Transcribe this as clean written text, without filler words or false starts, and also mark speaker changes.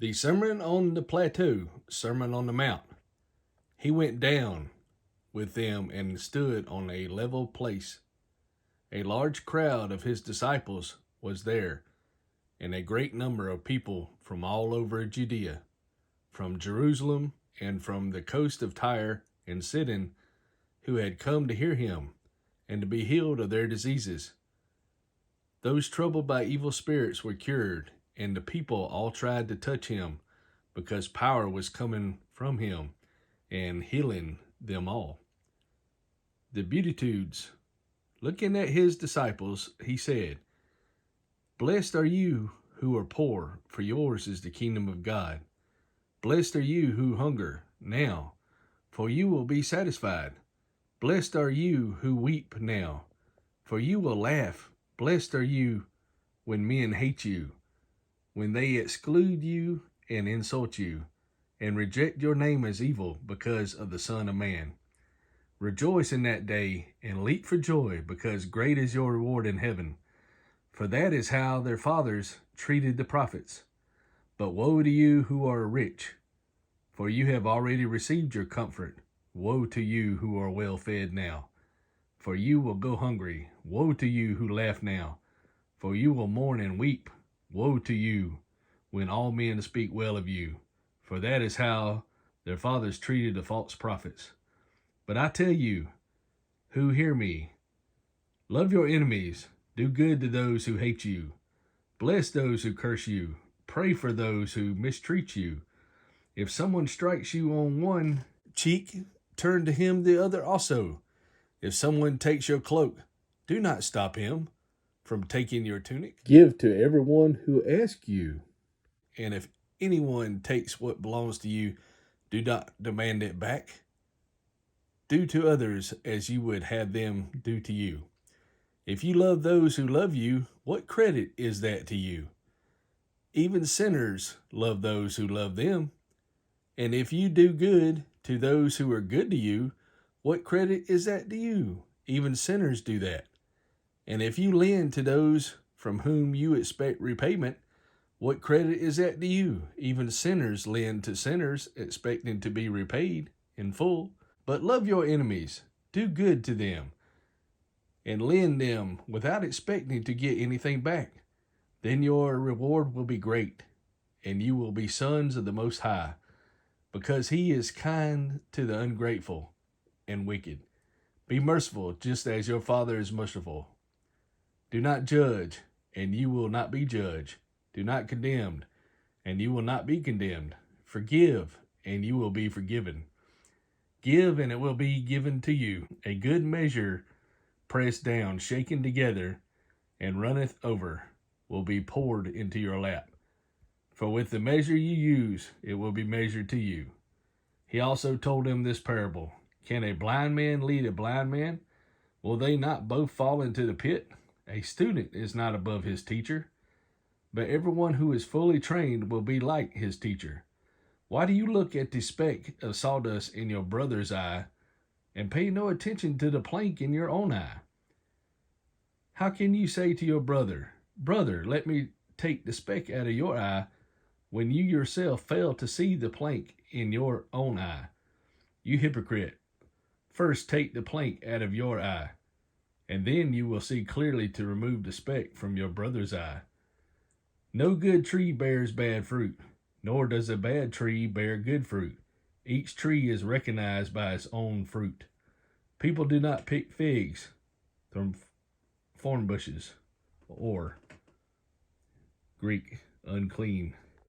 Speaker 1: The Sermon on the Plateau, Sermon on the Mount. He went down with them and stood on a level place. A large crowd of his disciples was there, and a great number of people from all over Judea, from Jerusalem and from the coast of Tyre and Sidon, who had come to hear him and to be healed of their diseases. Those troubled by evil spirits were cured, and the people all tried to touch him, because power was coming from him and healing them all. The Beatitudes. Looking at his disciples, he said, "Blessed are you who are poor, for yours is the kingdom of God. Blessed are you who hunger now, for you will be satisfied. Blessed are you who weep now, for you will laugh. Blessed are you when men hate you, when they exclude you and insult you, and reject your name as evil because of the Son of Man. Rejoice in that day and leap for joy, because great is your reward in heaven. For that is how their fathers treated the prophets. But woe to you who are rich, for you have already received your comfort. Woe to you who are well fed now, for you will go hungry. Woe to you who laugh now, for you will mourn and weep. Woe to you when all men speak well of you, for that is how their fathers treated the false prophets. But I tell you who hear me, love your enemies, do good to those who hate you, bless those who curse you, pray for those who mistreat you. If someone strikes you on one cheek, turn to him the other also. If someone takes your cloak, do not stop him from taking your tunic. Give to everyone who asks you. And if anyone takes what belongs to you, do not demand it back. Do to others as you would have them do to you. If you love those who love you, what credit is that to you? Even sinners love those who love them. And if you do good to those who are good to you, what credit is that to you? Even sinners do that. And if you lend to those from whom you expect repayment, what credit is that to you? Even sinners lend to sinners, expecting to be repaid in full. But love your enemies, do good to them, and lend them without expecting to get anything back. Then your reward will be great, and you will be sons of the Most High, because he is kind to the ungrateful and wicked. Be merciful, just as your Father is merciful. Do not judge, and you will not be judged. Do not condemn, and you will not be condemned. Forgive, and you will be forgiven. Give, and it will be given to you. A good measure, pressed down, shaken together, and runneth over, will be poured into your lap. For with the measure you use, it will be measured to you. He also told him this parable. Can a blind man lead a blind man? Will they not both fall into the pit? A student is not above his teacher, but everyone who is fully trained will be like his teacher. Why do you look at the speck of sawdust in your brother's eye and pay no attention to the plank in your own eye? How can you say to your brother, "Brother, let me take the speck out of your eye," when you yourself fail to see the plank in your own eye? You hypocrite, first take the plank out of your eye, and then you will see clearly to remove the speck from your brother's eye. No good tree bears bad fruit, nor does a bad tree bear good fruit. Each tree is recognized by its own fruit. People do not pick figs from thorn bushes, or Greek, unclean.